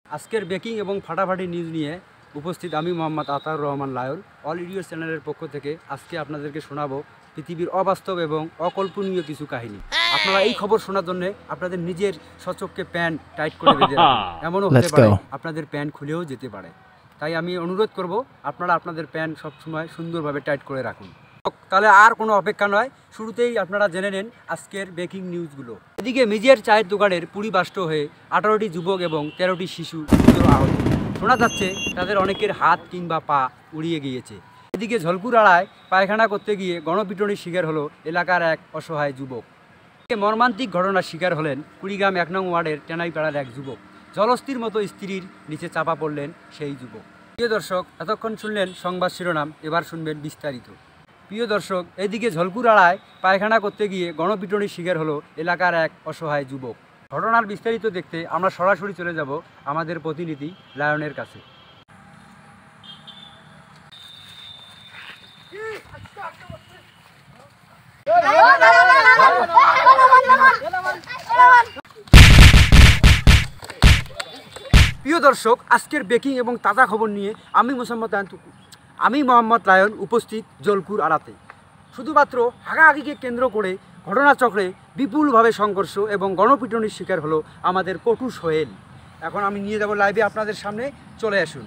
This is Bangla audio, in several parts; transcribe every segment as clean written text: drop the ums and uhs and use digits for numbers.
আজকের ব্রেকিং এবং ফাটাফাটি নিউজ নিয়ে উপস্থিত আমি মোহাম্মদ আতাউর রহমান লায়ন। অল ইডিওস চ্যানেলের পক্ষ থেকে আজকে আপনাদেরকে শোনাবো পৃথিবীর অবাস্তব এবং অকল্পনীয় কিছু কাহিনী। আপনারা এই খবর শোনার জন্য আপনাদের নিজের সচক্ষে প্যান্ট টাইট করে বেঁধে রাখুন। এমনও হতে পারে আপনাদের প্যান্ট খুলেও যেতে পারে। তাই আমি অনুরোধ করব আপনারা আপনাদের প্যান্ট সবসময় সুন্দরভাবে টাইট করে রাখুন। তাহলে আর কোনো অপেক্ষা নয়, শুরুতেই আপনারা জেনে নেন আজকের ব্রেকিং নিউজগুলো। এদিকে মিজের চায়ের দোকানের পুড়ি বাষ্ট হয়ে 18টি যুবক এবং 13টি শিশু গুরুতর আহত। শোনা যাচ্ছে তাদের অনেকের হাত কিংবা পা উড়িয়ে গিয়েছে। এদিকে ঝলকুরাড়ায় পায়খানা করতে গিয়ে গণপিটুনির শিকার হলো এলাকার এক অসহায় যুবক। মর্মান্তিক ঘটনার শিকার হলেন কুড়িগ্রাম 1 নং ওয়ার্ডের টেনাইপাড়ার এক যুবক। জলস্থির মতো স্ত্রীর নিচে চাপা পড়লেন সেই যুবক। প্রিয় দর্শক, এতক্ষণ শুনলেন সংবাদ শিরোনাম, এবার শুনবেন বিস্তারিত। প্রিয় দর্শক, এদিকে ঝলকুরাড়ায় পায়খানা করতে গিয়ে গণপিটুনির শিকার হলো এলাকার এক অসহায় যুবক। ঘটনার বিস্তারিত দেখতে আমরা সরাসরি চলে যাব আমাদের প্রতিনিধি লায়নের কাছে। প্রিয় দর্শক, আজকের ব্রেকিং এবং তাজা খবর নিয়ে আমি মোহাম্মদ লায়ন উপস্থিত ঝলকুরাড়াতে। শুধুমাত্র হাগাহাগিকে কেন্দ্র করে ঘটনাচক্রে বিপুলভাবে সংঘর্ষ এবং গণপিটুনির শিকার হলো আমাদের কটু সোহেল। এখন আমি নিয়ে যাব লাইভে আপনাদের সামনে, চলে আসুন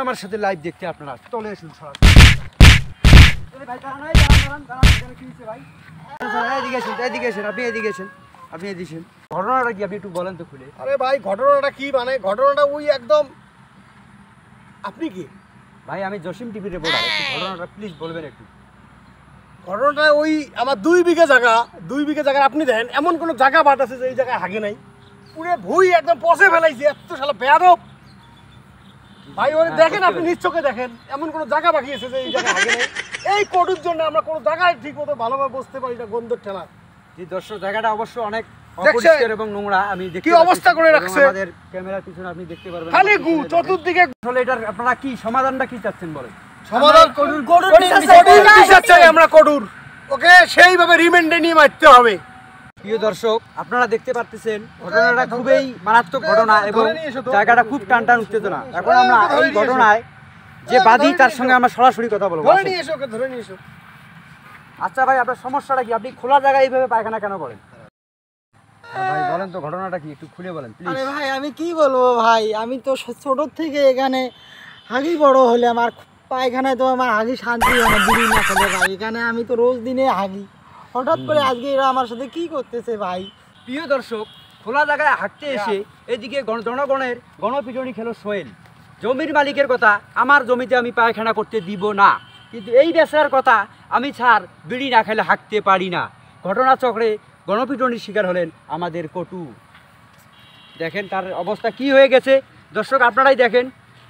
আমার সাথে লাইভ দেখতে। আপনারা চলে আসুন আপনি এদিকে ঘটনাটা কি আপনি একটু বলেন তো খুলে। আরে ভাই, ঘটনাটা কি মানে ঘটনাটা ওই একদম। আপনি কি ভাই? আমি জসিম টিভি রিপোর্টার। একটু ঘটনাটা প্লিজ বলবেন একটু। ঘটনাটা ওই আমার 2 বিঘা জায়গা আপনি দেখেন, এমন কোনো জায়গা বাদ আছে যে এই জায়গায় হাগে নাই। পুরো ভুই একদম পচে ফেলাইছে, এত শালা বেয়াদব ভাই। ওরে দেখেন, আপনি নিজ চোখে দেখেন, এমন কোনো জায়গা বাকি আছে যে এই জায়গায় হাগে নাই। এই কটুর জন্য আমরা কোনো জায়গায় ঠিক মতো ভালোভাবে বসতে পারি না, গন্ধের ঠেলা। যে দর্শক, জায়গাটা অবশ্য অনেক অপরিষ্কার এবং নোংরা। আমি দেখি কি অবস্থা করে রাখছে। আমাদের ক্যামেরার পিছনে আপনি দেখতে পারবেন খালি গু চতুর্দিকে। আসলে এটার আপনারা কি সমাধানটা কি চাচ্ছেন বলেন? সমাধান কঠোর চাই আমরা, কঠোর। ওকে সেইভাবে রিমান্ডে নিয়ে মারতে হবে। প্রিয় দর্শক, আপনারা দেখতে পাচ্ছেন ঘটনাটা খুবই মারাত্মক ঘটনা এবং জায়গাটা খুব টানটান উত্তেজনা। এখন আমরা এই ঘটনায় যে বাদী তার সঙ্গে আমরা সরাসরি কথা বলবো। ধরে নিয়ে এসো। আচ্ছা ভাই, আপনার সমস্যাটা কি? আপনি খোলা জায়গায় এইভাবে পায়খানা কেন করেন? ভাই বলেন তো ঘটনাটা কি, একটু খুলে বলেন প্লিজ। আরে ভাই, আমি কি বলবো ভাই, আমি তো ছোট থেকে এখানে হাগি বড় হলে আমার পায়খানায় তো আমার হাগি শান্তি হয় না, বিড়ি না খেলে ভাই। এখানে আমি তো রোজ দিনে হাগি, হঠাৎ করে আজকে এরা আমার সাথে কি করতেছে ভাই। প্রিয় দর্শক, খোলা জায়গায় হাঁটতে এসে এদিকে জনগণের গণপিটুনি খেলো সোহেল। জমির মালিকের কথা, আমার জমিতে আমি পায়খানা করতে দিব না, কিন্তু এই বেচার কথা, আমি ছাড় বিড়ি না খেলে হাঁটতে পারি না। ঘটনাচক্রে গণপিটুনির শিকার হলেন আমাদের কটু। দেখেন তার অবস্থা কি হয়ে গেছে। দর্শক আপনারাই দেখেন।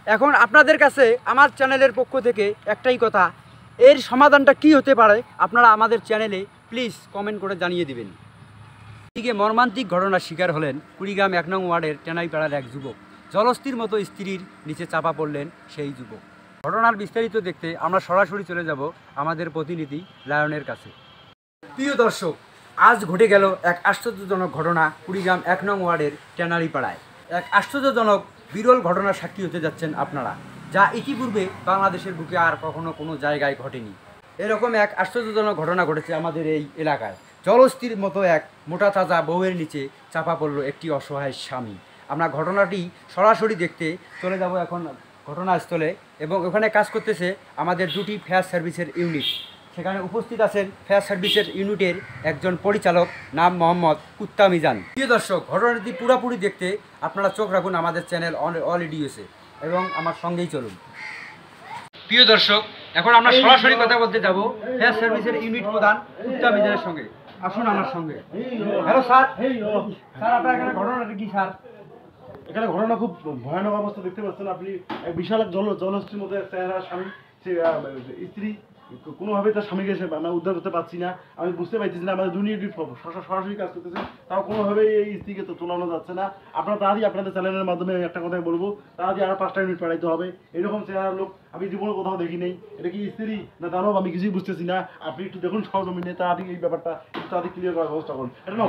এখন আপনাদের কাছে আমার চ্যানেলের পক্ষ থেকে একটাই কথা, এর সমাধানটা কি হতে পারে আপনারা আমাদের চ্যানেলে প্লিজ কমেন্ট করে জানিয়ে দিবেন। এদিকে মর্মান্তিক ঘটনার শিকার হলেন কুড়িগ্রাম 1 নং ওয়ার্ডের টেনাইপাড়ার এক যুবক। জলস্থির মতো স্ত্রীর নিচে চাপা পড়লেন সেই যুবক। ঘটনার বিস্তারিত দেখতে আমরা সরাসরি চলে যাব আমাদের প্রতিনিধি লায়নের কাছে। প্রিয় দর্শক, আজ ঘটে গেল এক আশ্চর্যজনক ঘটনা কুড়িগ্রাম 1 নং ওয়ার্ডের টেনারিপাড়ায়। এক আশ্চর্যজনক বিরল ঘটনার সাক্ষী হতে যাচ্ছেন আপনারা, যা ইতিপূর্বে বাংলাদেশের বুকে আর কখনো কোনো জায়গায় ঘটেনি। এরকম এক আশ্চর্যজনক ঘটনা ঘটেছে আমাদের এই এলাকায়। জলস্থির মতো এক মোটা তাজা বউয়ের নিচে চাপা পড়ল একটি অসহায় স্বামী। আমরা ঘটনাটি সরাসরি দেখতে চলে যাব এখন ঘটনাস্থলে, এবং ওখানে কাজ করতেছে আমাদের 2টি ফায়ার সার্ভিসের ইউনিট। সেখানে উপস্থিত আছেন ফায়ার সার্ভিসের ইউনিটের একজন পরিচালক, নাম মোহাম্মদ কুত্তা মিজান। প্রিয় দর্শক, ঘটনাটি পুরোপুরি দেখতে আপনারা চোখ রাখুন আমাদের চ্যানেল অল ইডিওসে এবং আমার সঙ্গেই চলুন। প্রিয় দর্শক, এখন আমরা সরাসরি কথা বলতে যাব ফায়ার সার্ভিসের ইউনিট প্রধান কুত্তা মিজানের সঙ্গে। আসুন আমার সঙ্গে। Hello sir. স্যার, আপনার এখানে ঘটনাটা কি স্যার? এখানে ঘটনা খুব ভয়ানক অবস্থা দেখতে পাচ্ছেন আপনি। এক বিশাল এক জলহস্তির মধ্যে চেহারা স্বামী, সে স্ত্রী কোনোভাবে তার স্বামীকে আমরা উদ্ধার করতে পারছি না। আমি বুঝতে পারছি না, আমাদের 2 ইউনিট সরাসরি কাজ করতেছে, তাও কোনোভাবেই এই স্ত্রীকে তো তোলানো যাচ্ছে না। আপনারা তাড়াতাড়ি আপনাদের চ্যানেলের মাধ্যমে একটা কথাই বলবো, তাড়াতাড়ি আরও 5টা ইউনিট পাঠাইতে হবে। এরকম চেহারার লোক আমি জীবনে কোথাও দেখি নেই। এটা কি স্ত্রী না দানব আমি কিছুই বুঝতেছি না। আপনি একটু দেখুন সহজমিনে, তাড়াতাড়ি এই ব্যাপারটা একটু তাড়াতাড়ি ক্লিয়ার করার ব্যবস্থা করুন। এটা না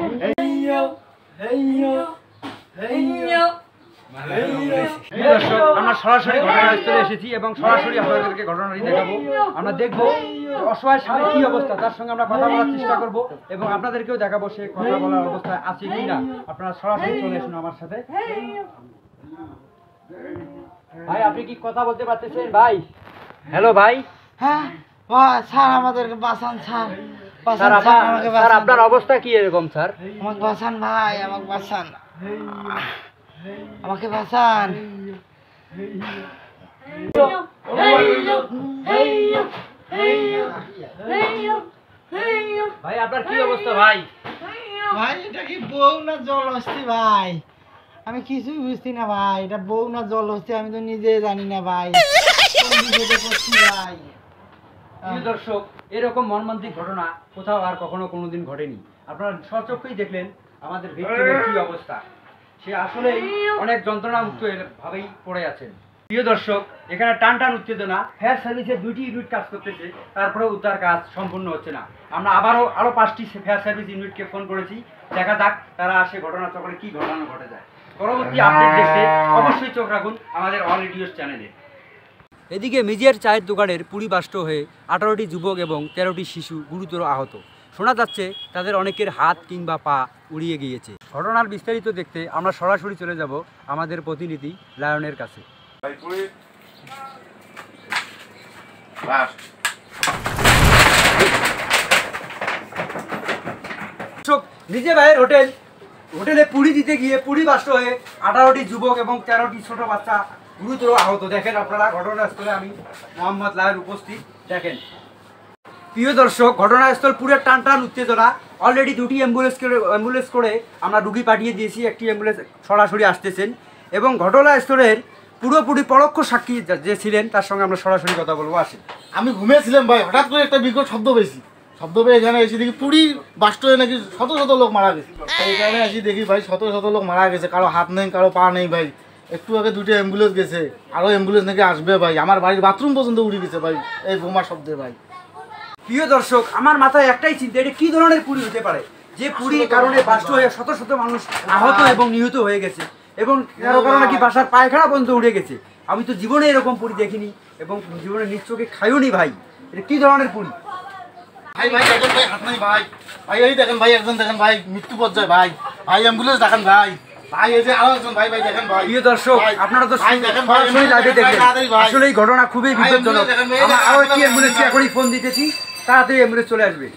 প্রিয় দর্শক, আমরা সরাসরি ঘটনাস্থলে এসেছি এবং সরাসরি আপনাদেরকে ঘটনাটি দেখাবো। আমরা দেখবো যে অসহায় স্বামীর কি অবস্থা, তার সঙ্গে আমরা কথা বলার চেষ্টা করব এবং আপনাদেরকেও দেখাবো সে কথা বলার অবস্থায় আছে কি না। আপনারা সরাসরি চলে আসুন আমার সাথে। ভাই, আপনি কি কথা বলতে পারতেছেন ভাই? হ্যালো ভাই। হ্যাঁ ভাই, স্যার আমাদেরকে বাঁচান স্যার, স্যার, বাঁচান স্যার, আমাকে স্যার বাঁচান। আপনার অবস্থা কি এরকম স্যার? আমাকে বাঁচান ভাই, আমাকে বাঁচান, আমাকে বাঁচান। ভাই আপনার কি অবস্থা ভাই? ভাই এটা কি বউ না জল হস্তি ভাই? আমি কিছুই বুঝছি না ভাই, এটা বউ না জল হস্তি আমি তো নিজে জানি না ভাই। কোন বিপদে পড়ছি ভাই। প্রিয় দর্শক, এরকম মর্মান্তিক ঘটনা কোথাও আর কখনো কোনোদিন ঘটেনি। আপনারা সচক্ষেই দেখলেন আমাদের ভিক্টিমের কি অবস্থা। সে আসলেই অনেক যন্ত্রণামুক্ত ভাবেই পড়ে আছেন। প্রিয় দর্শক, এখানে টান টান উত্তেজনা, ফায়ার সার্ভিসের 2টি ইউনিট কাজ করতেছে, তারপরে উদ্ধার কাজ সম্পূর্ণ হচ্ছে না। আমরা আরো 5টি ফায়ার সার্ভিস ইউনিটকে ফোন করেছি, দেখা যাক তারা আসে ঘটনাচক্রে কি ঘটনা ঘটে যায়। পরবর্তী আপডেট দেখতে অবশ্যই চোখ রাখুন আমাদের অল রেডিওস চ্যানেলে। এদিকে মিজের চায়ের দোকানের পুড়ি বাষ্ট হয়ে 18টি যুবক এবং 13টি শিশু গুরুতর আহত। শোনা যাচ্ছে তাদের অনেকের হাত কিংবা পা উড়িয়ে গিয়েছে। ঘটনার বিস্তারিত দেখতে আমরা সরাসরি চলে যাব আমাদের প্রতিনিধি লায়নের কাছে। নিজে ভাইয়ের হোটেলে পুড়ি দিতে গিয়ে পুড়ি বাষ্ট হয়ে 18টি যুবক এবং 13টি ছোট বাচ্চা গুরুতর আহত। দেখেন আপনারা ঘটনাস্থলে আমি মোহাম্মদ লায়ের উপস্থিত। দেখেন প্রিয় দর্শক, ঘটনাস্থল পুরো টান টান উত্তেজনা। অলরেডি 2টি অ্যাম্বুলেন্স করে আমরা রুগী পাঠিয়ে দিয়েছি, একটি অ্যাম্বুলেন্স সরাসরি আসতেছেন এবং ঘটনাস্থলের পুরোপুরি পরোক্ষ সাক্ষী যে ছিলেন তার সঙ্গে আমরা সরাসরি কথা বলবো। আসেন। আমি ঘুমিয়েছিলাম ভাই, হঠাৎ করে একটা বিকট শব্দ পেয়েছি। শব্দ পেয়ে এখানে এসে দেখি পুরি বাস্ট হয়ে নাকি শত শত লোক মারা গেছে। এখানে এসে দেখি ভাই শত শত লোক মারা গেছে, কারো হাত নেই, কারো পা নেই ভাই। একটু আগে 2টি অ্যাম্বুলেন্স গেছে, আরও অ্যাম্বুলেন্স নাকি আসবে ভাই। আমার বাড়ির বাথরুম পর্যন্ত উড়ে গেছে ভাই এই বোমার শব্দে ভাই। প্রিয় দর্শক, আমার মাথায় একটাই চিন্তা, এটা কি ধরনের পুরি হতে পারে যে পুরীর কারণে বাস্ট হয়ে শত শত মানুষ আহত এবং নিহত হয়ে গেছে এবং কারো কারো নাকি বাসার পায়খানা পর্যন্ত উড়ে গেছে। আমি তো জীবনে এরকম পুরি দেখিনি এবং জীবনে নিজ চোখে খাইওনি ভাই। এটা কি ধরনের পুরি ভাই? ভাই দেখেন ভাই, হাত নাই ভাই। ভাই এই দেখেন ভাই, একজন দেখেন ভাই মৃত্যু পর্যায়ে ভাই। ভাই অ্যাম্বুলেন্স দেখেন ভাই। ভাই এই যে আরো একজন ভাই, ভাই দেখেন ভাই। প্রিয় দর্শক, আপনারা তো ভাই দেখেন ভাই, সরাসরি লাইভে দেখলেন। ভাই। আসলে এই ঘটনা খুবই ভাই, বিপজ্জনক। দেখেন ভাই, আমরা আরো একটি দেখেন অ্যাম্বুলেন্সকে ভাই। এখনই ফোন দিতেছি, তাড়াতাড়ি অ্যাম্বুলেন্স চলে আসবে।